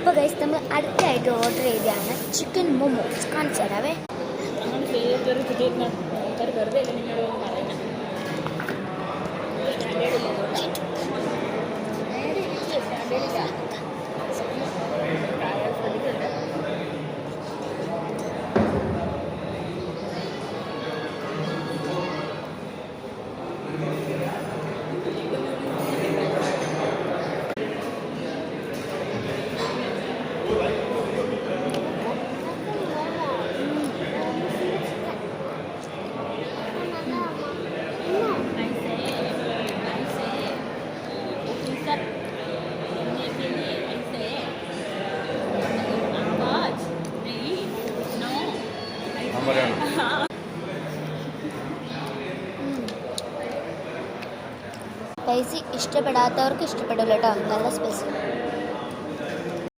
അപ്പോൾ ഗൈസ് നമ്മൾ അടുത്തായിട്ട് ഓർഡർ ചെയ്തതാണ് ചിക്കൻ മോമോസ്. കാണിച്ചു തരാവേ. സ്പൈസി ഇഷ്ടപ്പെടാത്തവർക്ക് ഇഷ്ടപ്പെടില്ല കേട്ടോ, നല്ല സ്പൈസി.